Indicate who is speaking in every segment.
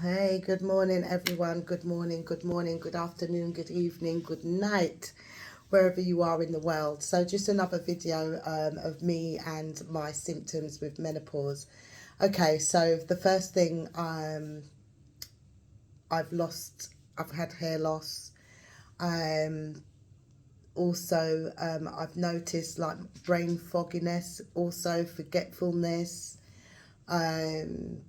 Speaker 1: Hey, good morning, everyone. Good morning, good afternoon, good evening, good night, wherever you are in the world. So, just another video of me and my symptoms with menopause. Okay, so the first thing, I've had hair loss. Um, I've noticed like brain fogginess, also forgetfulness. Um,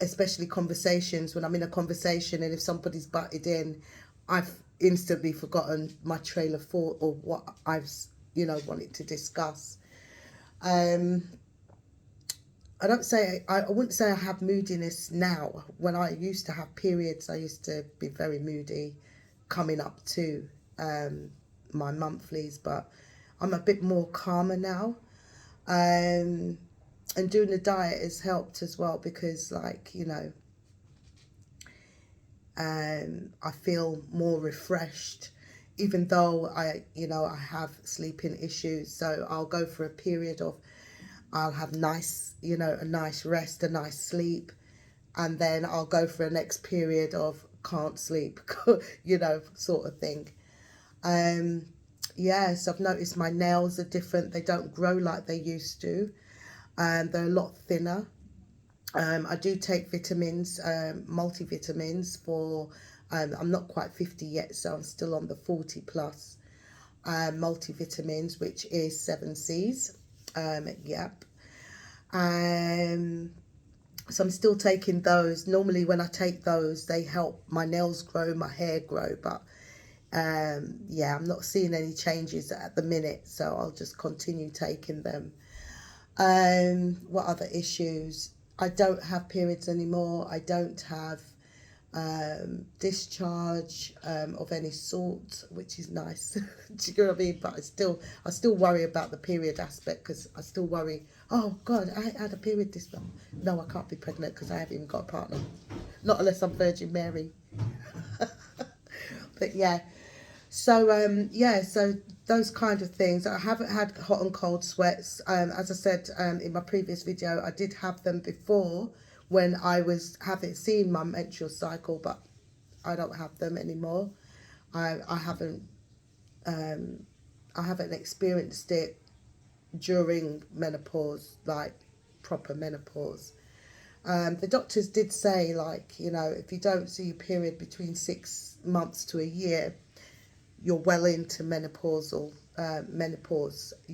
Speaker 1: Especially conversations, when I'm in a conversation and if somebody's butted in, I've instantly forgotten my trail of thought or what I've wanted to discuss. um I wouldn't say I have moodiness now. When I used to have periods, I used to be very moody coming up to my monthlies, but I'm a bit more calmer now. um and doing the diet has helped as well, because I feel more refreshed, even though I have sleeping issues. So I'll go for a period of, I'll have a nice rest, a nice sleep, and then I'll go for a next period of can't sleep, sort of thing. Um, yes, I've noticed my nails are different. They don't grow like they used to. They're a lot thinner. I do take vitamins, multivitamins for, I'm not quite 50 yet, so I'm still on the 40 plus multivitamins, which is 7Cs. Yep. Um, so I'm still taking those. Normally when I take those, they help my nails grow, my hair grow, but yeah, I'm not seeing any changes at the minute, so I'll just continue taking them. What other issues? I don't have periods anymore. I don't have discharge of any sort, which is nice. Do you know what I mean? But I still worry about the period aspect, because I still worry. Oh God, I had a period this month. No, I can't be pregnant because I haven't even got a partner. Not unless I'm Virgin Mary. But yeah, so those kind of things. I haven't had hot and cold sweats. As I said in my previous video, I did have them before when I was having seen my menstrual cycle, but I don't have them anymore. I haven't I haven't experienced it during menopause, like proper menopause. The doctors did say, like, if you don't see your period between 6 months to a year, you're well into your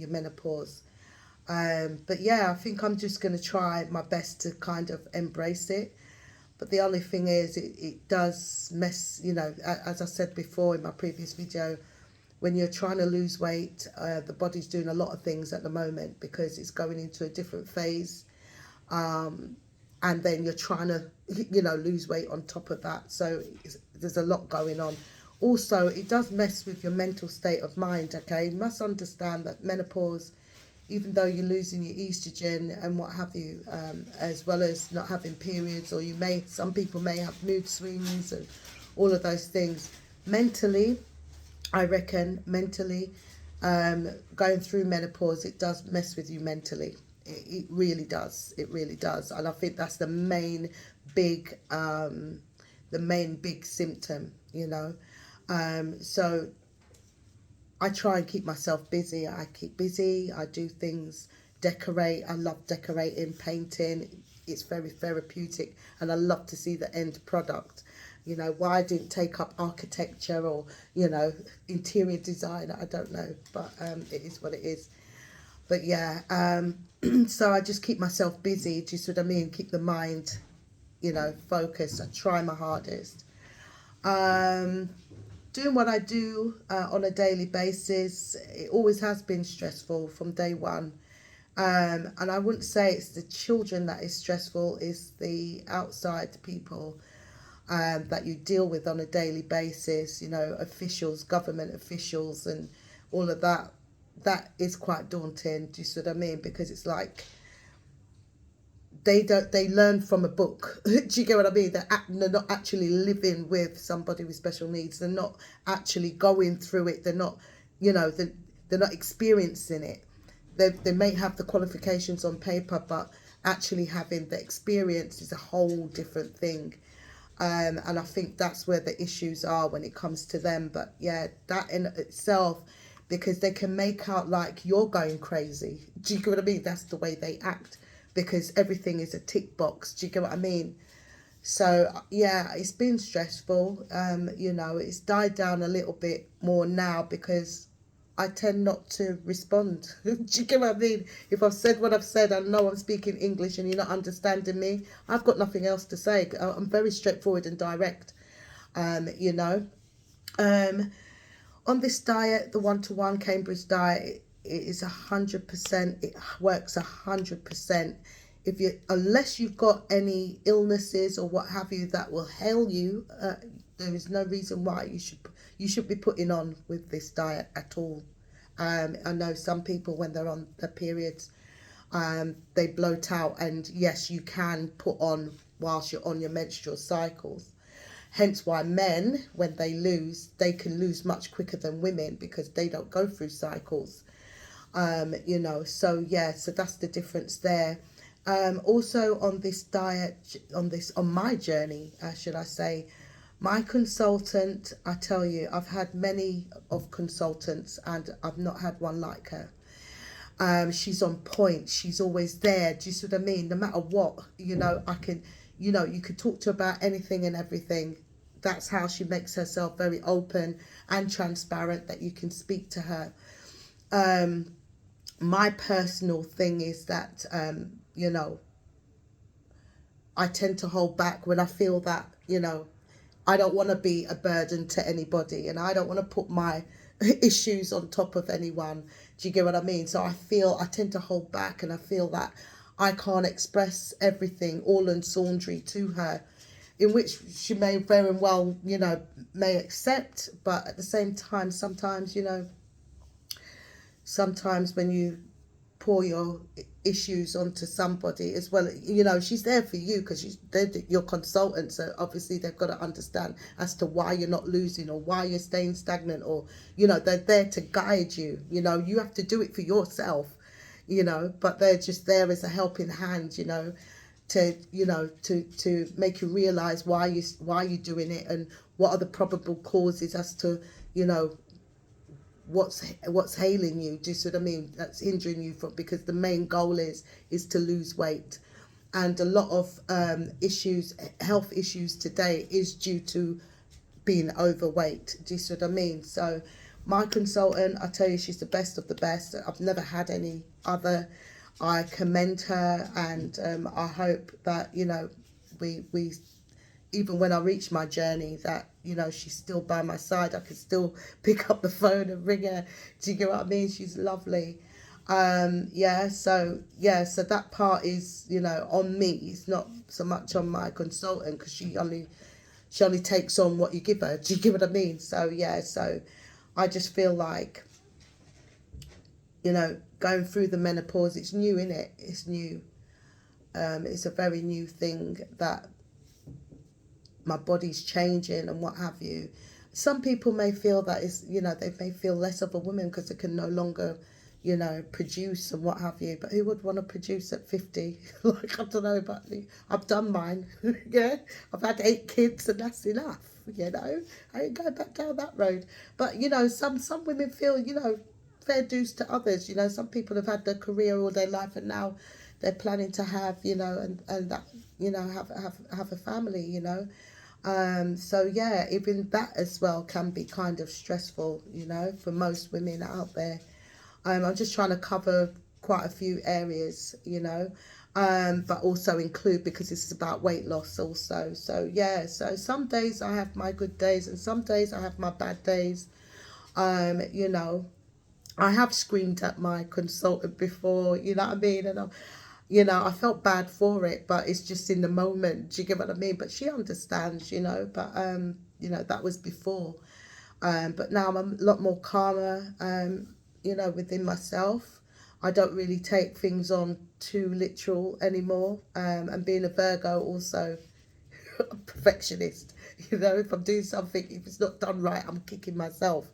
Speaker 1: menopause. But yeah, I think I'm just going to try my best to kind of embrace it. But the only thing is, it does mess, as I said before in my previous video, when you're trying to lose weight, the body's doing a lot of things at the moment because it's going into a different phase. And then you're trying to, lose weight on top of that. So there's a lot going on. Also, it does mess with your mental state of mind, okay? You must understand that menopause, even though you're losing your estrogen and what have you, as well as not having periods, or some people may have mood swings and all of those things. Mentally, I reckon, going through menopause, it does mess with you mentally. It really does. It really does. And I think that's the main big symptom, So I try and keep myself busy. I keep busy. I do things, decorate. I love decorating, painting. It's very therapeutic, and I love to see the end product. Why I didn't take up architecture or, interior design, I don't know, but it is what it is. But yeah, so I just keep myself busy. Do you see what I mean? Keep the mind, focused. I try my hardest. Doing what I do on a daily basis, it always has been stressful from day one. And I wouldn't say it's the children that is stressful, it's the outside people that you deal with on a daily basis, officials, government officials, and all of that. That is quite daunting. Do you see what I mean? Because it's like they learn from a book. Do you get what I mean? They're not actually living with somebody with special needs. They're not actually going through it. They're not, they're not experiencing it. They may have the qualifications on paper, but actually having the experience is a whole different thing. And I think that's where the issues are when it comes to them. But yeah, that in itself, because they can make out like you're going crazy. Do you get what I mean? That's the way they act, because everything is a tick box. Do you get what I mean? So yeah, it's been stressful. It's died down a little bit more now because I tend not to respond. Do you get what I mean? If I've said what I've said, I know I'm speaking English and you're not understanding me, I've got nothing else to say. I'm very straightforward and direct. Um, you know, um, on this diet, the 1-to-1 Cambridge diet, it is 100%. It works 100%. If you, unless you've got any illnesses or what have you that will ail you, there is no reason why you should be putting on with this diet at all. I know some people when they're on their periods, they bloat out, and yes, you can put on whilst you're on your menstrual cycles. Hence why men, when they can lose much quicker than women because they don't go through cycles. So yeah, so that's the difference there. Also on this diet, on my journey, should I say, my consultant, I tell you, I've had many of consultants and I've not had one like her. She's on point. She's always there. Do you see what I mean? No matter what, I can, you could talk to her about anything and everything. That's how she makes herself very open and transparent, that you can speak to her. My personal thing is that, I tend to hold back when I feel that, I don't want to be a burden to anybody, and I don't want to put my issues on top of anyone. Do you get what I mean? So I tend to hold back, and I feel that I can't express everything all and sundry to her, in which she may very well, may accept. But at the same time, sometimes when you pour your issues onto somebody as well, she's there for you because they're your consultant, so obviously they've got to understand as to why you're not losing or why you're staying stagnant, or they're there to guide you. You have to do it for yourself, but they're just there as a helping hand, to make you realize why you're doing it, and what are the probable causes as to what's ailing you. Do you see what I mean? That's hindering you from, because the main goal is to lose weight, and a lot of health issues today is due to being overweight. Do you see what I mean? So my consultant, I tell you, she's the best of the best. I've never had any other. I commend her, and I hope that we even when I reach my journey, that she's still by my side. I can still pick up the phone and ring her. Do you get what I mean? She's lovely. So that part is on me. It's not so much on my consultant, because she only takes on what you give her. Do you get what I mean? So I just feel like going through the menopause, it's new, innit? It's new. It's a very new thing that my body's changing and what have you. Some people may feel that they may feel less of a woman because they can no longer, produce and what have you. But who would want to produce at 50? Like, I don't know about me. I've done mine. Yeah, I've had 8 kids and that's enough. I ain't going back down that road. But some women feel fair dues to others. Some people have had their career all their life and now they're planning to have and that have a family. So yeah, even that as well can be kind of stressful, for most women out there. I'm just trying to cover quite a few areas, but also include, because this is about weight loss also. So yeah, so some days I have my good days and some days I have my bad days. I have screamed at my consultant before, you know what I mean? And I felt bad for it, but it's just in the moment. Do you get what I mean? But she understands, but, that was before. But now I'm a lot more calmer, within myself. I don't really take things on too literal anymore. And being a Virgo also, a perfectionist. If I'm doing something, if it's not done right, I'm kicking myself,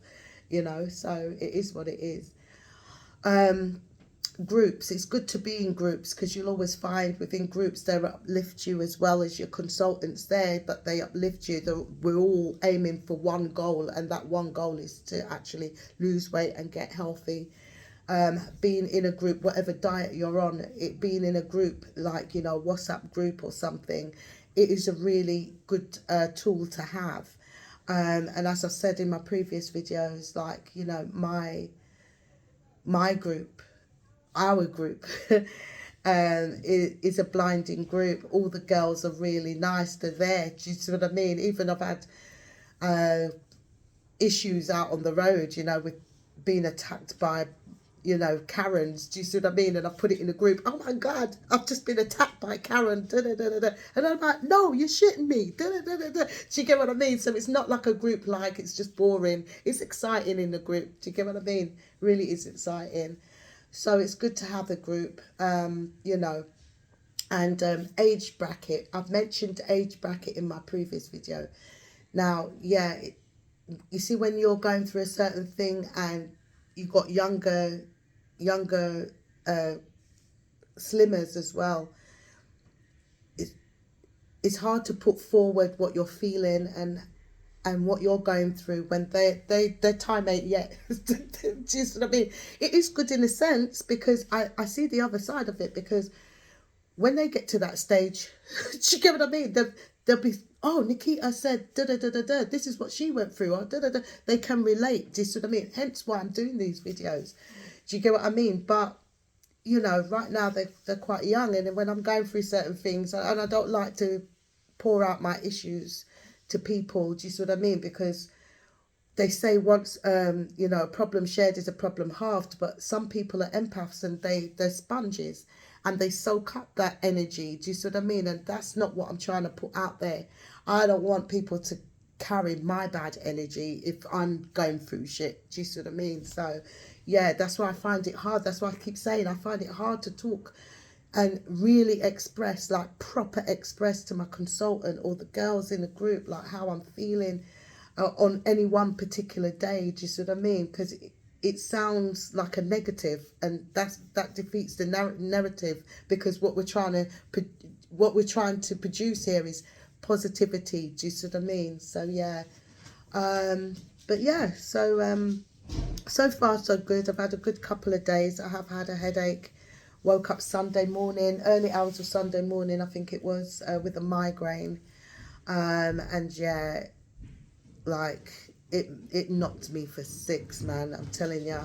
Speaker 1: so it is what it is. groups, it's good to be in groups, because you'll always find within groups they uplift you as well as your consultants there, but they uplift you. We're all aiming for one goal, and that one goal is to actually lose weight and get healthy. Being in a group, whatever diet you're on, it being in a group like, you know, WhatsApp group or something, it is a really good tool to have. And as I said in my previous videos, like, you know, my group, our group, is a blinding group. All the girls are really nice. They're there. Do you see what I mean? Even I've had issues out on the road, you know, with being attacked by, you know, Karens. Do you see what I mean? And I put it in a group. Oh my God, I've just been attacked by Karen. Da, da, da, da, da. And I'm like, no, you're shitting me. Da, da, da, da, da. Do you get what I mean? So it's not like a group like it's just boring. It's exciting in the group. Do you get what I mean? Really is exciting. So it's good to have a group, you know. And age bracket. I've mentioned age bracket in my previous video. Now, yeah, you see, when you're going through a certain thing and you've got younger slimmers as well, it's hard to put forward what you're feeling and what you're going through when their time ain't yet. Do you see what I mean? It is good in a sense, because I see the other side of it, because when they get to that stage, do you get what I mean? They'll be, oh, Nikita said da da da da da. This is what she went through. Or da da da. They can relate. Do you see what I mean? Hence why I'm doing these videos. Do you get what I mean? But you know, right now they're quite young, and when I'm going through certain things, and I don't like to pour out my issues to people. Do you see what I mean? Because they say once, you know, a problem shared is a problem halved, but some people are empaths and they're sponges and they soak up that energy. Do you see what I mean? And that's not what I'm trying to put out there. I don't want people to carry my bad energy if I'm going through shit. Do you see what I mean? So, yeah, that's why I find it hard. That's why I keep saying I find it hard to talk and really express, like proper express to my consultant or the girls in the group, like how I'm feeling on any one particular day. Do you see what I mean? Because it sounds like a negative, and that defeats the narrative, because what we're trying to produce here is positivity. Do you see what I mean? So yeah, but yeah, so far so good. I've had a good couple of days. I have had a headache. Woke up Sunday morning, early hours of Sunday morning, I think it was, with a migraine, and yeah, like it knocked me for six, man, I'm telling you.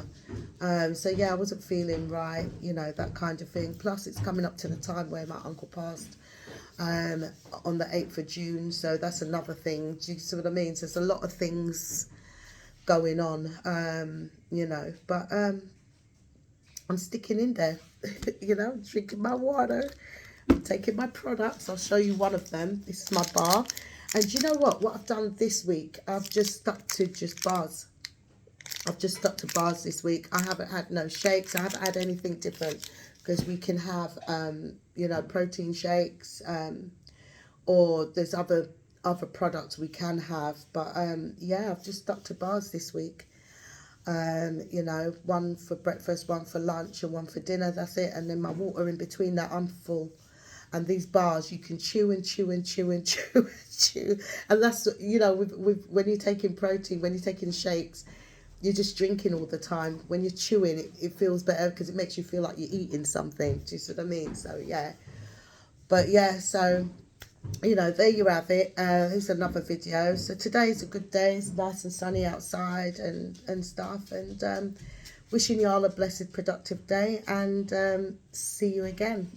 Speaker 1: So yeah, I wasn't feeling right, you know, that kind of thing. Plus it's coming up to the time where my uncle passed on the 8th of June, so that's another thing. Do you see what I mean? So there's a lot of things going on, you know, but I'm sticking in there. You know, drinking my water, I'm taking my products. I'll show you one of them. This is my bar. And you know what I've done this week? I've just stuck to just bars. I've just stuck to bars this week. I haven't had no shakes. I haven't had anything different, because we can have, you know, protein shakes, or there's other products we can have. But yeah, I've just stuck to bars this week. You know, one for breakfast, one for lunch, and one for dinner. That's it. And then my water in between that, I'm full. And these bars, you can chew and chew and chew and chew and chew. And that's, you know, with when you're taking protein, when you're taking shakes, you're just drinking all the time. When you're chewing, it feels better, because it makes you feel like you're eating something. Do you see what I mean? So yeah. But yeah, so, you know, there you have it. Here's another video. So today's a good day. It's nice and sunny outside and stuff. And wishing you all a blessed, productive day. And see you again.